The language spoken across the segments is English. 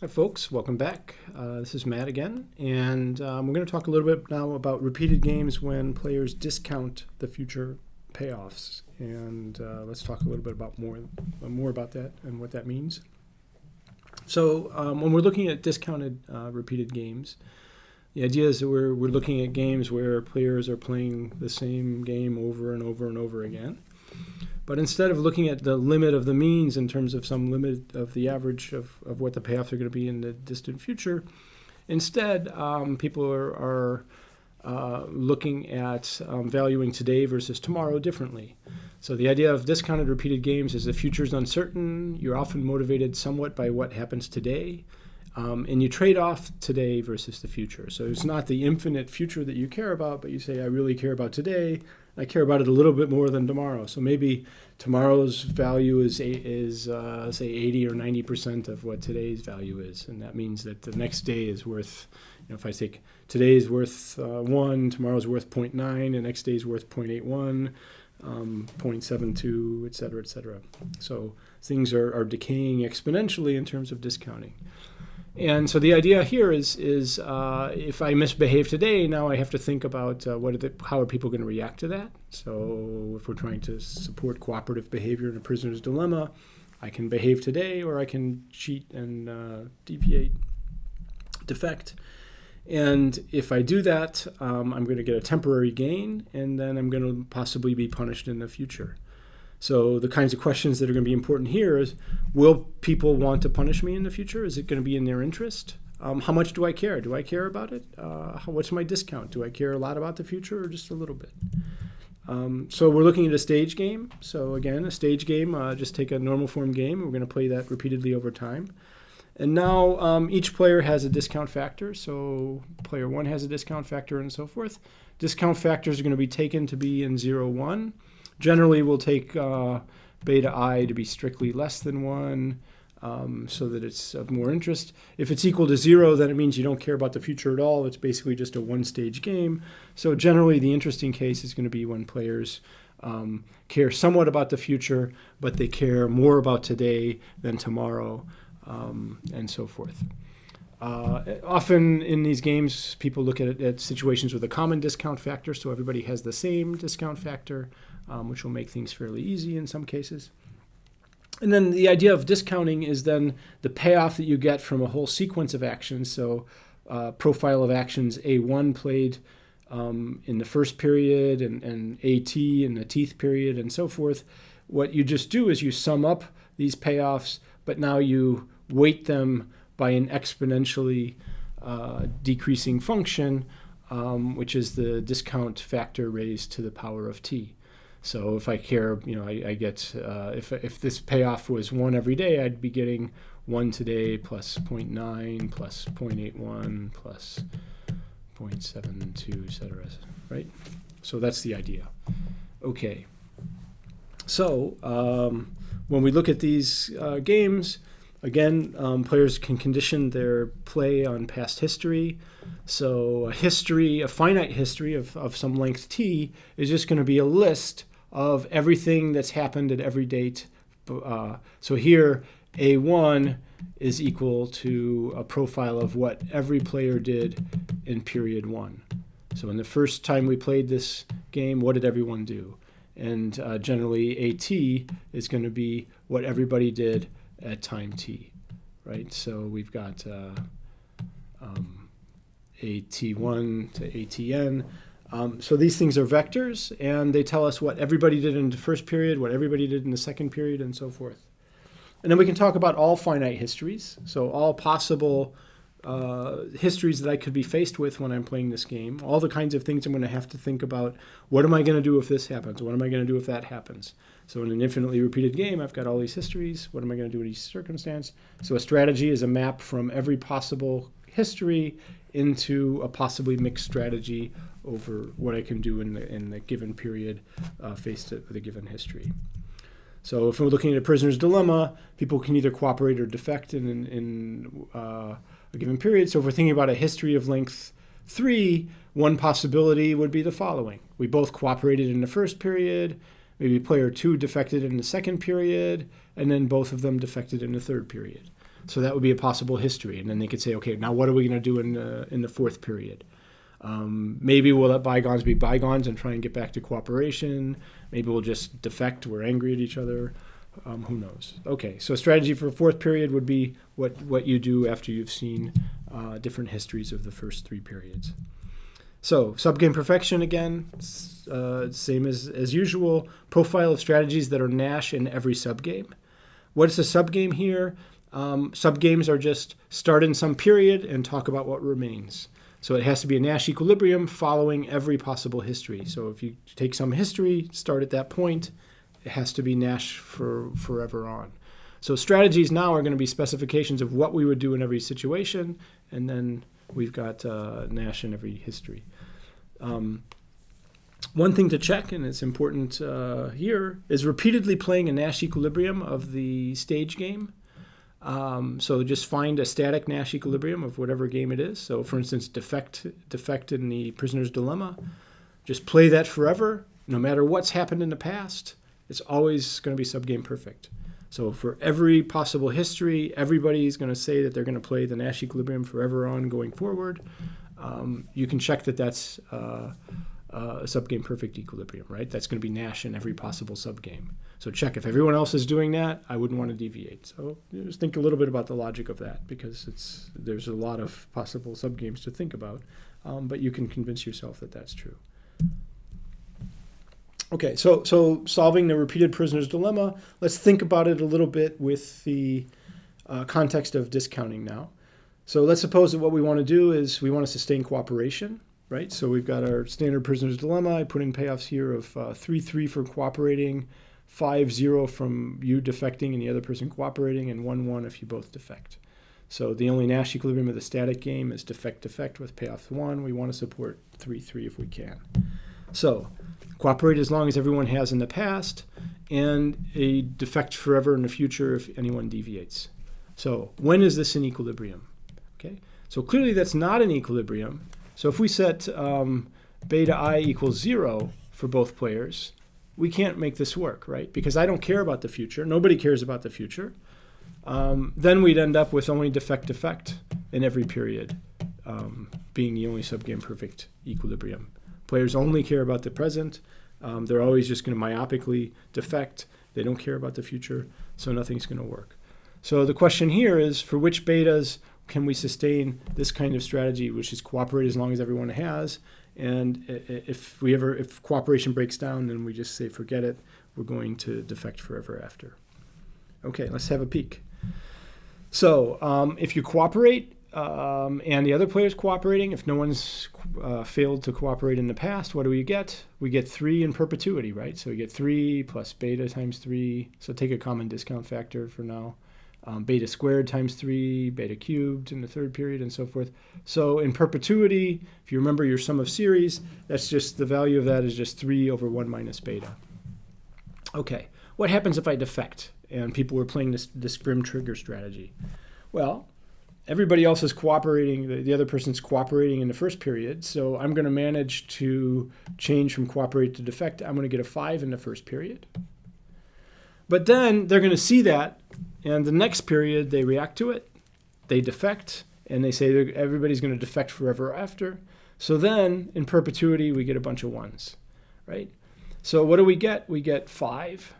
Hi, folks. Welcome back. This is Matt again, and we're going to talk a little bit now about repeated games when players discount the future payoffs. And let's talk a little bit about more about that and what that means. So, when we're looking at discounted repeated games, the idea is that we're looking at games where players are playing the same game over and over and over again. But instead of looking at the limit of the means in terms of some limit of the average of what the payoffs are going to be in the distant future, instead people are looking at valuing today versus tomorrow differently. So the idea of discounted repeated games is the future is uncertain. You're often motivated somewhat by what happens today. And you trade off today versus the future. So it's not the infinite future that you care about, but you say, I really care about today. I care about it a little bit more than tomorrow. So maybe tomorrow's value is say 80 or 90% of what today's value is. And that means that the next day is worth, if I take today's worth 1, tomorrow's worth 0.9, the next day's worth 0.81, 0.72, et cetera, et cetera. So things are decaying exponentially in terms of discounting. And so the idea here is if I misbehave today, now I have to think about how are people going to react to that. So if we're trying to support cooperative behavior in a prisoner's dilemma, I can behave today or I can cheat and defect. And if I do that, I'm going to get a temporary gain, and then I'm going to possibly be punished in the future. So the kinds of questions that are going to be important here is, will people want to punish me in the future? Is it going to be in their interest? How much do I care? Do I care about it? What's my discount? Do I care a lot about the future or just a little bit? So we're looking at a stage game. So again, a stage game, just take a normal form game. We're going to play that repeatedly over time. And now each player has a discount factor. So player 1 has a discount factor and so forth. Discount factors are going to be taken to be in 0, 1. Generally, we'll take beta I to be strictly less than 1 so that it's of more interest. If it's equal to 0, then it means you don't care about the future at all. It's basically just a one-stage game. So generally, the interesting case is going to be when players care somewhat about the future, but they care more about today than tomorrow, and so forth. Often in these games, people look at situations with a common discount factor, so everybody has the same discount factor, which will make things fairly easy in some cases. And then the idea of discounting is then the payoff that you get from a whole sequence of actions. So profile of actions A1 played in the first period and AT in the teeth period and so forth. What you just do is you sum up these payoffs, but now you weight them by an exponentially decreasing function, which is the discount factor raised to the power of t. So if I care, I get, if this payoff was 1 every day, I'd be getting 1 today plus 0.9 plus 0.81 plus 0.72, et cetera, right? So that's the idea. Okay. So when we look at these games, again, players can condition their play on past history. So a finite history of some length t is just going to be a list of everything that's happened at every date. So here, A1 is equal to a profile of what every player did in period 1. So in the first time we played this game, what did everyone do? And generally, AT is going to be what everybody did at time t, right? So we've got AT1 to ATN. So these things are vectors, and they tell us what everybody did in the first period, what everybody did in the second period, and so forth. And then we can talk about all finite histories, so all possible histories that I could be faced with when I'm playing this game, all the kinds of things I'm going to have to think about. What am I going to do if this happens? What am I going to do if that happens? So in an infinitely repeated game, I've got all these histories. What am I going to do in each circumstance? So a strategy is a map from every possible history into a possibly mixed strategy over what I can do in the given period faced with a given history. So if we're looking at a prisoner's dilemma, people can either cooperate or defect in a given period. So if we're thinking about a history of length 3, one possibility would be the following. We both cooperated in the first period, maybe player 2 defected in the second period, and then both of them defected in the third period. So that would be a possible history. And then they could say, okay, now what are we going to do in the fourth period? Maybe we'll let bygones be bygones and try and get back to cooperation. Maybe we'll just defect. We're angry at each other. Who knows? Okay, so strategy for fourth period would be what you do after you've seen different histories of the first three periods. So subgame perfection again, same as usual. Profile of strategies that are Nash in every subgame. What's a subgame here? Subgames are just start in some period and talk about what remains. So it has to be a Nash equilibrium following every possible history. So if you take some history, start at that point, it has to be Nash for forever on. So strategies now are going to be specifications of what we would do in every situation, and then we've got Nash in every history. One thing to check, and it's important here, is repeatedly playing a Nash equilibrium of the stage game. So just find a static Nash equilibrium of whatever game it is. So for instance, defect in the prisoner's dilemma. Just play that forever, no matter what's happened in the past. It's always going to be subgame perfect. So for every possible history, everybody's going to say that they're going to play the Nash equilibrium forever on going forward. You can check that that's a subgame perfect equilibrium, right? That's going to be Nash in every possible subgame. So check if everyone else is doing that, I wouldn't want to deviate. So just think a little bit about the logic of that, because there's a lot of possible subgames to think about, but you can convince yourself that that's true. Okay, so solving the repeated prisoner's dilemma, let's think about it a little bit with the context of discounting now. So let's suppose that what we want to do is we want to sustain cooperation, right? So we've got our standard prisoner's dilemma. I put in payoffs here of 3-3 for cooperating, 5-0 from you defecting and the other person cooperating, and 1-1 if you both defect. So the only Nash equilibrium of the static game is defect with payoff 1. We want to support 3-3 if we can. So cooperate as long as everyone has in the past, and a defect forever in the future if anyone deviates. So when is this in equilibrium? Okay, so clearly that's not an equilibrium. So if we set beta I equals 0 for both players, we can't make this work, right? Because I don't care about the future. Nobody cares about the future. Then we'd end up with only defect in every period being the only subgame perfect equilibrium. Players only care about the present. They're always just going to myopically defect. They don't care about the future, so nothing's going to work. So the question here is, for which betas can we sustain this kind of strategy, which is cooperate as long as everyone has, and if cooperation breaks down, then we just say forget it. We're going to defect forever after. Okay, let's have a peek. So if you cooperate, and the other player's cooperating, if no one's failed to cooperate in the past, what do we get? We get 3 in perpetuity, right? So we get 3 plus beta times 3. So take a common discount factor for now. Beta squared times 3, beta cubed in the third period, and so forth. So in perpetuity, if you remember your sum of series, that's just the value of that is just 3 over 1 minus beta. Okay, what happens if I defect and people were playing this grim trigger strategy? Well, everybody else is cooperating. The other person's cooperating in the first period, so I'm going to manage to change from cooperate to defect. I'm going to get a 5 in the first period. But then they're going to see that, and the next period they react to it, they defect, and they say everybody's going to defect forever after. So then, in perpetuity, we get a bunch of 1s, right? So what do we get? We get 5.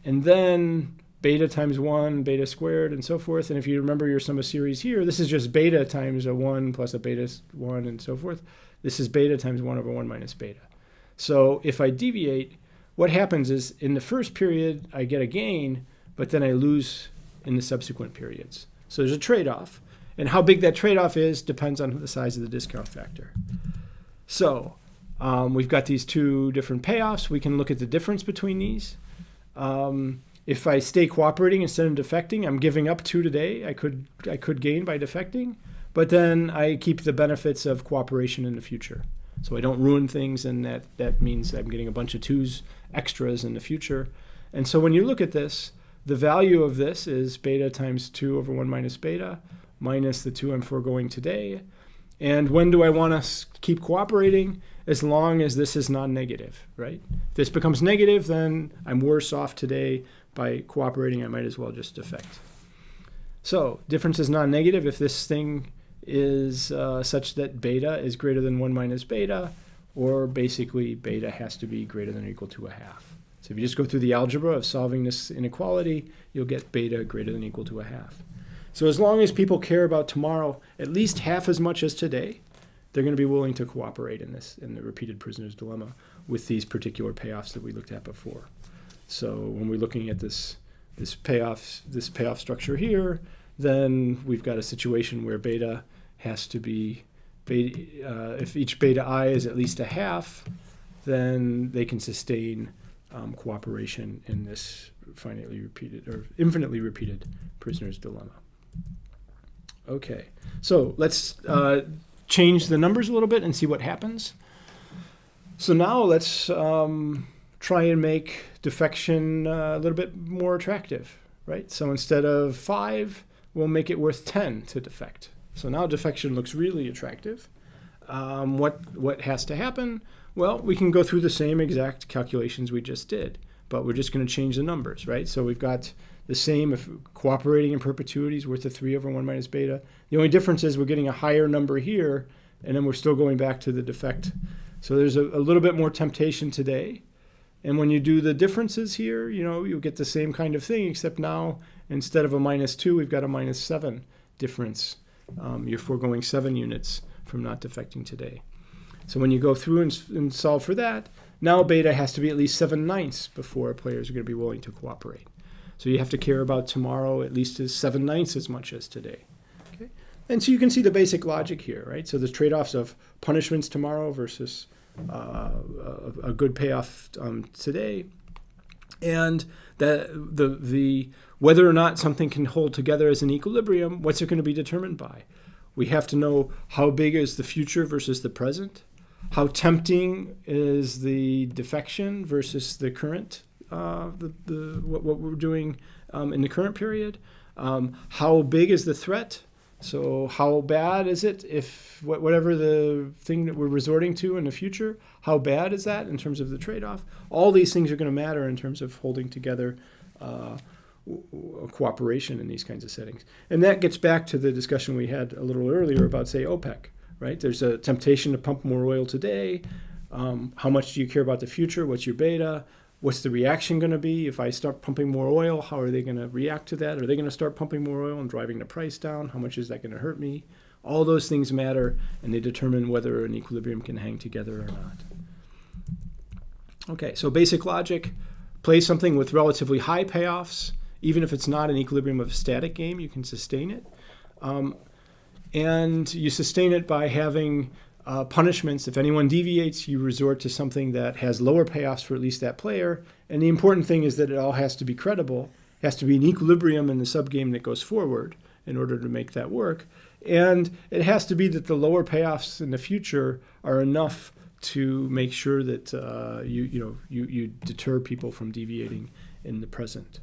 And then beta times 1, beta squared, and so forth. And if you remember your sum of series here, this is just beta times a 1 plus a beta 1, and so forth. This is beta times 1 over 1 minus beta. So if I deviate, what happens is in the first period, I get a gain, but then I lose in the subsequent periods. So there's a trade-off. And how big that trade-off is depends on the size of the discount factor. So we've got these two different payoffs. We can look at the difference between these. If I stay cooperating instead of defecting, I'm giving up 2 today. I could gain by defecting, but then I keep the benefits of cooperation in the future. So I don't ruin things, and that means I'm getting a bunch of 2s extras in the future. And so when you look at this, the value of this is beta times 2 over 1 minus beta, minus the 2 I'm foregoing today. And when do I want to keep cooperating? As long as this is non-negative, right? If this becomes negative, then I'm worse off today. By cooperating, I might as well just defect. So difference is non-negative if this thing is such that beta is greater than 1 minus beta, or basically beta has to be greater than or equal to a half. So if you just go through the algebra of solving this inequality, you'll get beta greater than or equal to a half. So as long as people care about tomorrow at least half as much as today, they're going to be willing to cooperate in the repeated prisoner's dilemma with these particular payoffs that we looked at before. So when we're looking at this payoff structure here, then we've got a situation where beta has to be if each beta I is at least a half, then they can sustain cooperation in this finitely repeated or infinitely repeated prisoner's dilemma. Okay, so let's change the numbers a little bit and see what happens. So now let's try and make defection a little bit more attractive, right? So instead of 5, we'll make it worth 10 to defect. So now defection looks really attractive. What has to happen? Well, we can go through the same exact calculations we just did, but we're just going to change the numbers, right? So we've got the same if cooperating in perpetuity is worth a 3 over 1 minus beta. The only difference is we're getting a higher number here, and then we're still going back to the defect. So there's a little bit more temptation today. And when you do the differences here, you'll get the same kind of thing, except now instead of a -2, we've got a -7 difference. You're foregoing 7 units from not defecting today. So when you go through and solve for that, now beta has to be at least 7/9 before players are going to be willing to cooperate. So you have to care about tomorrow at least as 7/9 as much as today. Okay? And so you can see the basic logic here, right? So there's trade-offs of punishments tomorrow versus a good payoff today, and that the whether or not something can hold together as an equilibrium, what's it going to be determined by? We have to know how big is the future versus the present, how tempting is the defection versus the current, what we're doing in the current period, how big is the threat. So how bad is it if whatever the thing that we're resorting to in the future, how bad is that in terms of the trade-off? All these things are going to matter in terms of holding together cooperation in these kinds of settings. And that gets back to the discussion we had a little earlier about, say, OPEC, right? There's a temptation to pump more oil today. How much do you care about the future? What's your beta? What's the reaction going to be? If I start pumping more oil, how are they going to react to that? Are they going to start pumping more oil and driving the price down? How much is that going to hurt me? All those things matter, and they determine whether an equilibrium can hang together or not. Okay, so basic logic, play something with relatively high payoffs. Even if it's not an equilibrium of a static game, you can sustain it. And you sustain it by having punishments. If anyone deviates, you resort to something that has lower payoffs for at least that player. And the important thing is that it all has to be credible. It has to be an equilibrium in the subgame that goes forward in order to make that work. And it has to be that the lower payoffs in the future are enough to make sure that you deter people from deviating in the present.